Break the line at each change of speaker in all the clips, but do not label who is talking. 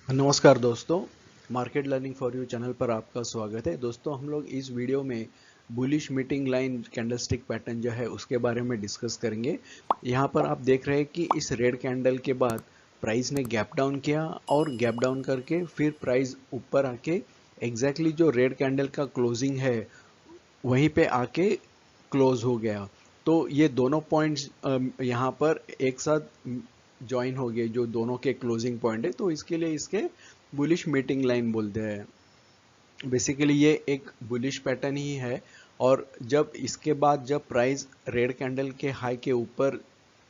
नमस्कार दोस्तों, market learning for you channel पर आपका स्वागत है। दोस्तों, हम लोग इस वीडियो में bullish meeting line candlestick pattern जो है उसके बारे में डिस्कस करेंगे। यहाँ पर आप देख रहे हैं कि इस रेड कैंडल के बाद प्राइस ने गैप डाउन किया और गैप डाउन करके फिर प्राइस ऊपर आके एग्जैक्टली जो रेड कैंडल का क्लोजिंग है वहीं पे आके क्लोज हो गया। तो ये दोनों पॉइंट्स यहाँ पर एक साथ ज्वाइन हो गए, जो दोनों के क्लोजिंग पॉइंट है, तो इसके लिए इसके बुलिश मीटिंग लाइन बोलते हैं। बेसिकली ये एक बुलिश पैटर्न ही है। और जब इसके बाद जब प्राइस रेड कैंडल के हाई के ऊपर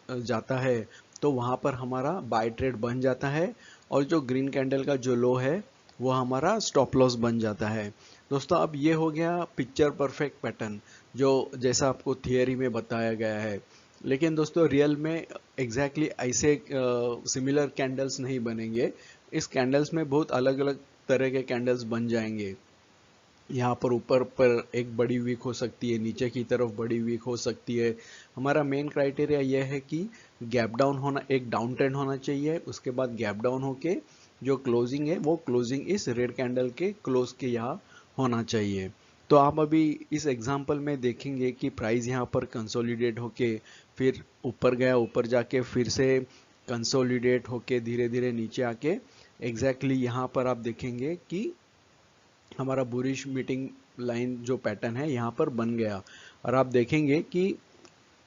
जाता है तो वहां पर हमारा बाय ट्रेड बन जाता है और जो ग्रीन कैंडल का जो लो है वो हमारा स्टॉप लॉस बन जाता है। दोस्तों, अब ये हो गया पिक्चर परफेक्ट पैटर्न, जो जैसा आपको थियरी में बताया गया है। लेकिन दोस्तों, रियल में एग्जैक्टली ऐसे सिमिलर कैंडल्स नहीं बनेंगे। इस कैंडल्स में बहुत अलग अलग तरह के कैंडल्स बन जाएंगे। यहाँ पर ऊपर पर एक बड़ी वीक हो सकती है, नीचे की तरफ बड़ी वीक हो सकती है। हमारा मेन क्राइटेरिया यह है कि गैप डाउन होना, एक डाउन ट्रेंड होना चाहिए, उसके बाद गैप डाउन होके जो क्लोजिंग है वो क्लोजिंग इस रेड कैंडल के क्लोज के यहाँ होना चाहिए। तो आप अभी इस एग्जांपल में देखेंगे कि प्राइस यहाँ पर कंसोलिडेट होके फिर ऊपर गया, ऊपर जाके फिर से कंसोलिडेट होके धीरे धीरे नीचे आके एग्जैक्टली यहाँ पर आप देखेंगे कि हमारा बुलिश मीटिंग लाइन जो पैटर्न है यहाँ पर बन गया। और आप देखेंगे कि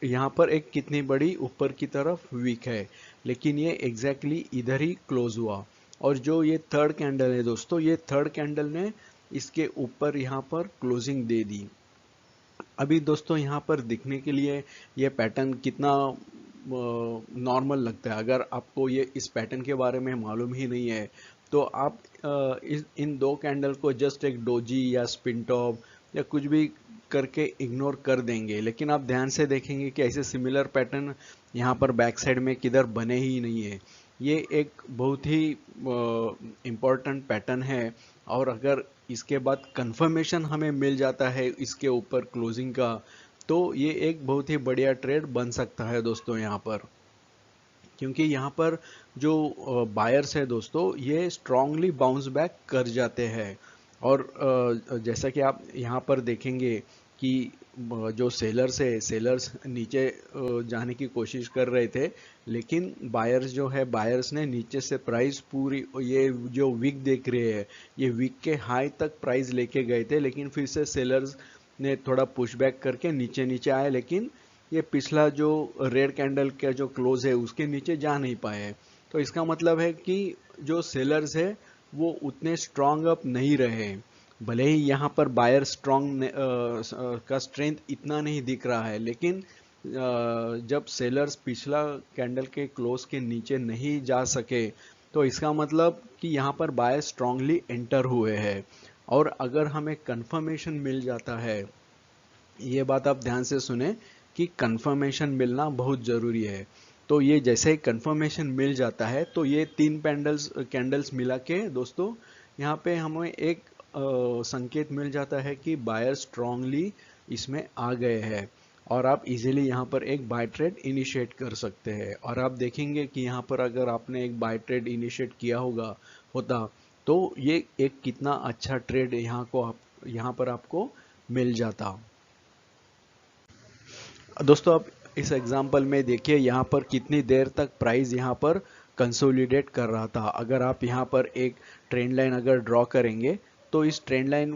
यहाँ पर एक कितनी बड़ी ऊपर की तरफ वीक है, लेकिन ये एग्जैक्टली इधर ही क्लोज हुआ। और जो ये थर्ड कैंडल है दोस्तों, ये थर्ड कैंडल ने इसके ऊपर यहाँ पर क्लोजिंग दे दी। अभी दोस्तों, यहाँ पर दिखने के लिए ये पैटर्न कितना नॉर्मल लगता है। अगर आपको ये इस पैटर्न के बारे में मालूम ही नहीं है तो आप इन दो कैंडल को जस्ट एक डोजी या स्पिन टॉप या कुछ भी करके इग्नोर कर देंगे। लेकिन आप ध्यान से देखेंगे कि ऐसे सिमिलर पैटर्न यहाँ पर बैक साइड में किधर बने ही नहीं है। ये एक बहुत ही इम्पोर्टेंट पैटर्न है। और अगर इसके बाद कंफर्मेशन हमें मिल जाता है इसके ऊपर क्लोजिंग का, तो ये एक बहुत ही बढ़िया ट्रेड बन सकता है दोस्तों यहाँ पर। क्योंकि यहाँ पर जो बायर्स है दोस्तों, ये स्ट्रांगली बाउंस बैक कर जाते हैं। और जैसा कि आप यहाँ पर देखेंगे कि जो सेलर्स है, सेलर्स नीचे जाने की कोशिश कर रहे थे, लेकिन बायर्स जो है, बायर्स ने नीचे से प्राइस पूरी, ये जो वीक देख रहे हैं, ये वीक के हाई तक प्राइस लेके गए थे, लेकिन फिर से सेलर्स ने थोड़ा पुशबैक करके नीचे नीचे आए। लेकिन ये पिछला जो रेड कैंडल का जो क्लोज है उसके नीचे जा नहीं पाए हैं। तो इसका मतलब है कि जो सेलर्स है वो उतने स्ट्रांग अप नहीं रहे। भले ही यहाँ पर बायर स्ट्रांग का स्ट्रेंथ इतना नहीं दिख रहा है, लेकिन जब सेलर्स पिछला कैंडल के क्लोज के नीचे नहीं जा सके तो इसका मतलब कि यहाँ पर बायर स्ट्रांगली एंटर हुए हैं। और अगर हमें कंफर्मेशन मिल जाता है, ये बात आप ध्यान से सुने कि कंफर्मेशन मिलना बहुत ज़रूरी है। तो ये जैसे ही कंफर्मेशन मिल जाता है तो ये तीन कैंडल्स मिला के दोस्तों यहाँ पे हमें एक संकेत मिल जाता है कि बायर स्ट्रांगली इसमें आ गए हैं और आप इजीली यहाँ पर एक बाय ट्रेड इनिशिएट कर सकते हैं। और आप देखेंगे कि यहाँ पर अगर आपने एक बाय ट्रेड इनिशिएट किया होता तो ये एक कितना अच्छा ट्रेड यहाँ पर आपको मिल जाता। दोस्तों, आप इस एग्जांपल में देखिए यहाँ पर कितनी देर तक प्राइस यहाँ पर कंसोलिडेट कर रहा था। अगर आप यहाँ पर एक ट्रेंड लाइन अगर ड्रॉ करेंगे तो इस ट्रेंड लाइन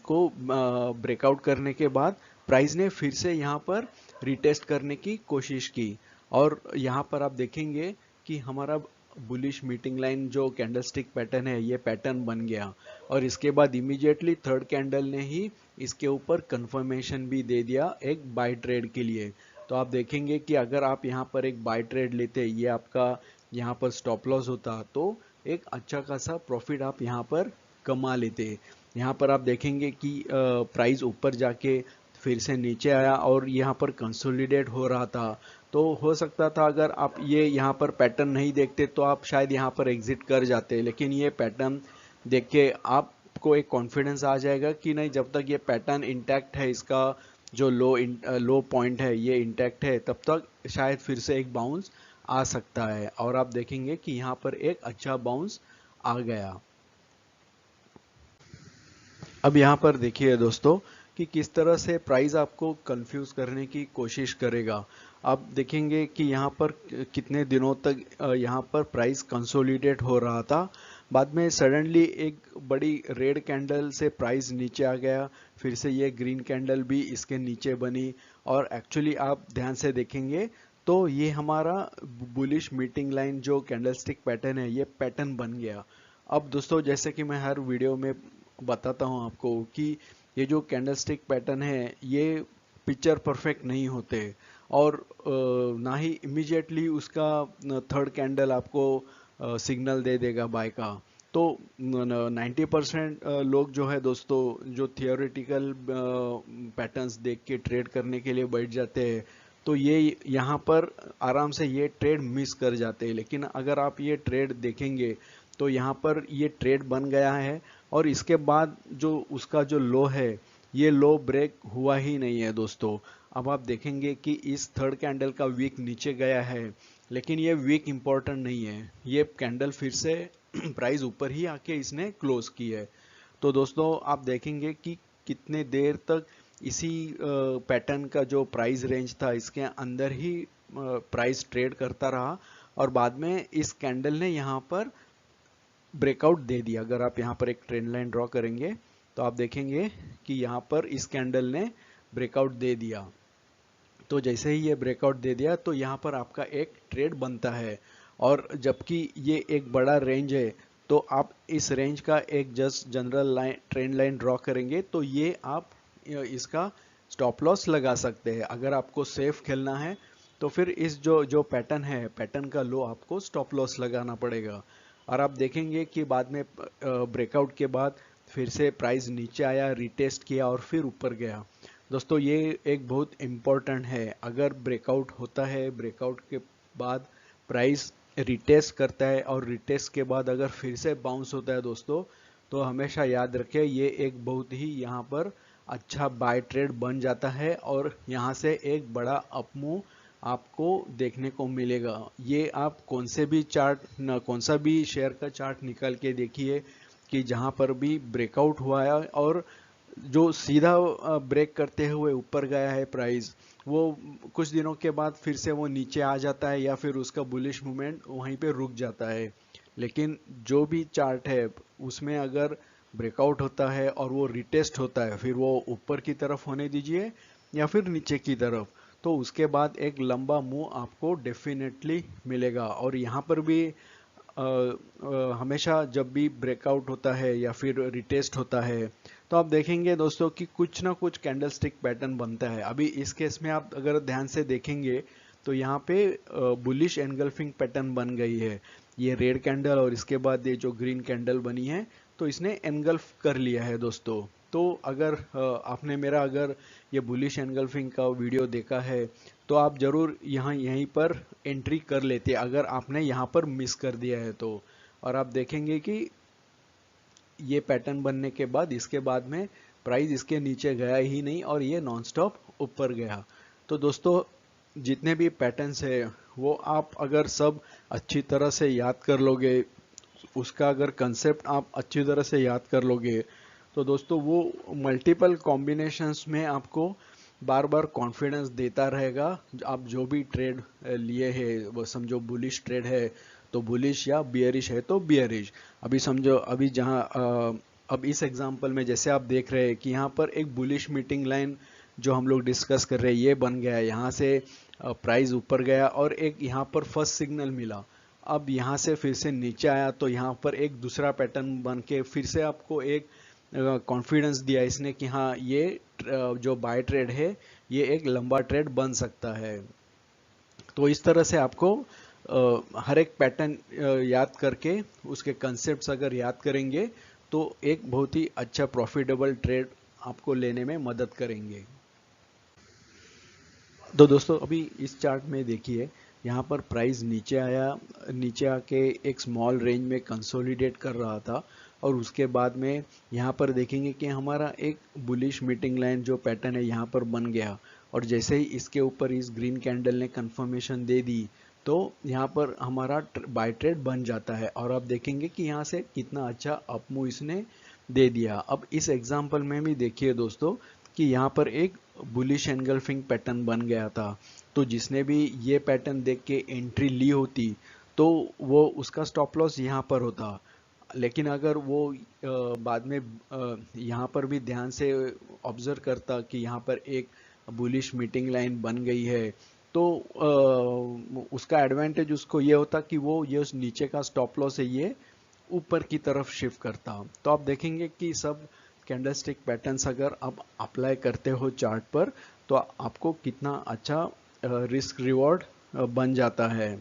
को ब्रेकआउट करने के बाद प्राइस ने फिर से यहाँ पर रिटेस्ट करने की कोशिश की। और यहाँ पर आप देखेंगे कि हमारा बुलिश मीटिंग लाइन जो कैंडलस्टिक पैटर्न है, ये पैटर्न बन गया। और इसके बाद इमीडिएटली थर्ड कैंडल ने ही इसके ऊपर कंफर्मेशन भी दे दिया एक बाय ट्रेड के लिए। तो आप देखेंगे कि अगर आप यहाँ पर एक बाय ट्रेड लेते, ये आपका यहाँ पर स्टॉप लॉस होता, तो एक अच्छा खासा प्रॉफिट आप यहाँ पर कमा लेते। यहाँ पर आप देखेंगे कि प्राइस ऊपर जाके फिर से नीचे आया और यहाँ पर कंसोलिडेट हो रहा था। तो हो सकता था अगर आप ये यहाँ पर पैटर्न नहीं देखते तो आप शायद यहाँ पर एग्जिट कर जाते, लेकिन ये पैटर्न देख के आपको एक कॉन्फिडेंस आ जाएगा कि नहीं, जब तक ये पैटर्न इंटैक्ट है, इसका जो लो पॉइंट है ये इंटैक्ट है, तब तक शायद फिर से एक बाउंस आ सकता है। और आप देखेंगे कि यहाँ पर एक अच्छा बाउंस आ गया। अब यहाँ पर देखिए दोस्तों कि किस तरह से प्राइस आपको कंफ्यूज करने की कोशिश करेगा। आप देखेंगे कि यहाँ पर कितने दिनों तक यहाँ पर प्राइस कंसोलिडेट हो रहा था, बाद में सडनली एक बड़ी रेड कैंडल से प्राइस नीचे आ गया, फिर से ये ग्रीन कैंडल भी इसके नीचे बनी, और एक्चुअली आप ध्यान से देखेंगे तो ये हमारा बुलिश मीटिंग लाइन जो कैंडलस्टिक पैटर्न है, ये पैटर्न बन गया। अब दोस्तों जैसे कि मैं हर वीडियो में बताता हूं आपको कि ये जो कैंडलस्टिक पैटर्न है ये पिक्चर परफेक्ट नहीं होते, और ना ही इमीडिएटली उसका थर्ड कैंडल आपको सिग्नल दे देगा बाय का। तो 90% लोग जो है दोस्तों, जो थियोरेटिकल पैटर्न्स देख के ट्रेड करने के लिए बैठ जाते हैं, तो ये यहाँ पर आराम से ये ट्रेड मिस कर जाते हैं। लेकिन अगर आप ये ट्रेड देखेंगे तो यहाँ पर ये ट्रेड बन गया है, और इसके बाद जो उसका जो लो है, ये लो ब्रेक हुआ ही नहीं है दोस्तों। अब आप देखेंगे कि इस थर्ड कैंडल का वीक नीचे गया है, लेकिन ये वीक इंपॉर्टेंट नहीं है, ये कैंडल फिर से प्राइस ऊपर ही आके इसने क्लोज की है। तो दोस्तों आप देखेंगे कि कितने देर तक इसी पैटर्न का जो प्राइस रेंज था इसके अंदर ही प्राइस ट्रेड करता रहा, और बाद में इस कैंडल ने यहाँ पर ब्रेकआउट दे दिया। अगर आप यहाँ पर एक ट्रेंड लाइन ड्रॉ करेंगे तो आप देखेंगे कि यहाँ पर इस कैंडल ने ब्रेकआउट दे दिया। तो जैसे ही ये ब्रेकआउट दे दिया तो यहाँ पर आपका एक ट्रेड बनता है, और जबकि ये एक बड़ा रेंज है, तो आप इस रेंज का एक just general line trend line draw करेंगे तो ये आप इसका स्टॉप लॉस लगा सकते हैं। अगर आपको सेफ खेलना है तो फिर इस जो पैटर्न है, पैटर्न का लो आपको स्टॉप लॉस लगाना पड़ेगा। और आप देखेंगे कि बाद में ब्रेकआउट के बाद फिर से प्राइस नीचे आया, रिटेस्ट किया और फिर ऊपर गया। दोस्तों ये एक बहुत इम्पोर्टेंट है, अगर ब्रेकआउट होता है, ब्रेकआउट के बाद प्राइस रिटेस्ट करता है और रिटेस्ट के बाद अगर फिर से बाउंस होता है दोस्तों, तो हमेशा याद रखें ये एक बहुत ही यहाँ पर अच्छा बाय ट्रेड बन जाता है, और यहाँ से एक बड़ा अपमूव आपको देखने को मिलेगा। ये आप कौन से भी चार्ट न कौन सा भी शेयर का चार्ट निकाल के देखिए कि जहां पर भी ब्रेकआउट हुआ है और जो सीधा ब्रेक करते हुए ऊपर गया है प्राइस, वो कुछ दिनों के बाद फिर से वो नीचे आ जाता है या फिर उसका बुलिश मूवमेंट वहीं पे रुक जाता है। लेकिन जो भी चार्ट है उसमें अगर ब्रेकआउट होता है और वो रिटेस्ट होता है, फिर वो ऊपर की तरफ होने दीजिए या फिर नीचे की तरफ, तो उसके बाद एक लंबा मूव आपको डेफिनेटली मिलेगा। और यहाँ पर भी हमेशा जब भी ब्रेकआउट होता है या फिर रिटेस्ट होता है, तो आप देखेंगे दोस्तों कि कुछ ना कुछ कैंडलस्टिक पैटर्न बनता है। अभी इस केस में आप अगर ध्यान से देखेंगे तो यहाँ पे बुलिश एनगल्फिंग पैटर्न बन गई है, ये रेड कैंडल और इसके बाद ये जो ग्रीन कैंडल बनी है, तो इसने एनगल्फ कर लिया है दोस्तों। तो अगर आपने मेरा अगर ये बुलिश एनगल्फिंग का वीडियो देखा है तो आप जरूर यहीं पर एंट्री कर लेते अगर आपने यहाँ पर मिस कर दिया है तो। और आप देखेंगे कि ये पैटर्न बनने के बाद इसके बाद में प्राइस इसके नीचे गया ही नहीं और ये नॉन स्टॉप ऊपर गया। तो दोस्तों जितने भी पैटर्न्स है वो आप अगर सब अच्छी तरह से याद कर लोगे, उसका अगर कंसेप्ट आप अच्छी तरह से याद कर लोगे, तो दोस्तों वो मल्टीपल कॉम्बिनेशंस में आपको बार बार कॉन्फिडेंस देता रहेगा। आप जो भी ट्रेड लिए है, वो समझो बुलिश ट्रेड है तो बुलिश या बियरिश है तो बियरिश। अभी समझो अभी जहाँ अब इस एग्जांपल में जैसे आप देख रहे हैं कि यहाँ पर एक बुलिश मीटिंग लाइन जो हम लोग डिस्कस कर रहे हैं ये बन गया है, यहाँ से प्राइस ऊपर गया और एक यहाँ पर फर्स्ट सिग्नल मिला, अब यहाँ से फिर से नीचे आया, तो यहाँ पर एक दूसरा पैटर्न बन के फिर से आपको एक कॉन्फिडेंस दिया इसने कि हाँ ये जो बाय ट्रेड है ये एक लंबा ट्रेड बन सकता है। तो इस तरह से आपको हर एक पैटर्न याद करके उसके कंसेप्ट्स अगर याद करेंगे तो एक बहुत ही अच्छा प्रॉफिटेबल ट्रेड आपको लेने में मदद करेंगे। तो दोस्तों अभी इस चार्ट में देखिए यहाँ पर प्राइस नीचे आया, नीचे आके एक स्मॉल रेंज में कंसोलिडेट कर रहा था और उसके बाद में यहाँ पर देखेंगे कि हमारा एक बुलिश मीटिंग लाइन जो पैटर्न है यहाँ पर बन गया और जैसे ही इसके ऊपर इस ग्रीन कैंडल ने कंफर्मेशन दे दी तो यहाँ पर हमारा बाय ट्रेड बन जाता है और आप देखेंगे कि यहाँ से कितना अच्छा अप मूव इसने दे दिया। अब इस एग्जांपल में भी देखिए दोस्तों कि यहाँ पर एक बुलिश एंगल्फिंग पैटर्न बन गया था, तो जिसने भी ये पैटर्न देख के एंट्री ली होती तो वो उसका स्टॉप लॉस यहाँ पर होता। लेकिन अगर वो बाद में यहाँ पर भी ध्यान से ऑब्जर्व करता कि यहाँ पर एक बुलिश मीटिंग लाइन बन गई है तो उसका एडवांटेज उसको ये होता कि वो ये उस नीचे का स्टॉप लॉस है ये ऊपर की तरफ शिफ्ट करता। तो आप देखेंगे कि सब कैंडलस्टिक पैटर्न्स अगर आप अप्लाई करते हो चार्ट पर तो आपको कितना अच्छा रिस्क रिवॉर्ड बन जाता है।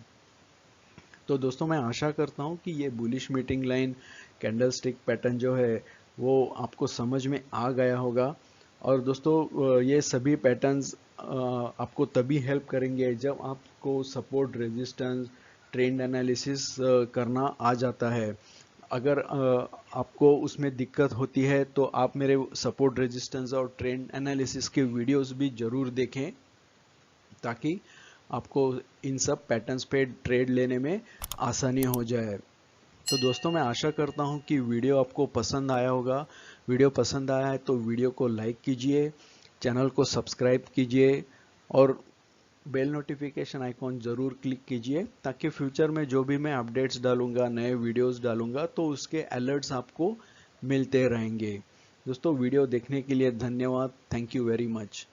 तो दोस्तों मैं आशा करता हूँ कि ये bullish meeting line candlestick pattern जो है वो आपको समझ में आ गया होगा। और दोस्तों ये सभी पैटर्न्स आपको तभी हेल्प करेंगे जब आपको सपोर्ट रेजिस्टेंस ट्रेंड एनालिसिस करना आ जाता है। अगर आपको उसमें दिक्कत होती है तो आप मेरे सपोर्ट रेजिस्टेंस और ट्रेंड एनालिसिस के वीडियोस भी जरूर देखें ताकि आपको इन सब पैटर्न्स पे ट्रेड लेने में आसानी हो जाए। तो दोस्तों मैं आशा करता हूँ कि वीडियो आपको पसंद आया होगा। वीडियो पसंद आया है तो वीडियो को लाइक कीजिए, चैनल को सब्सक्राइब कीजिए और बेल नोटिफिकेशन आइकॉन ज़रूर क्लिक कीजिए ताकि फ्यूचर में जो भी मैं अपडेट्स डालूंगा, नए वीडियोस डालूंगा तो उसके अलर्ट्स आपको मिलते रहेंगे। दोस्तों वीडियो देखने के लिए धन्यवाद। Thank you very much.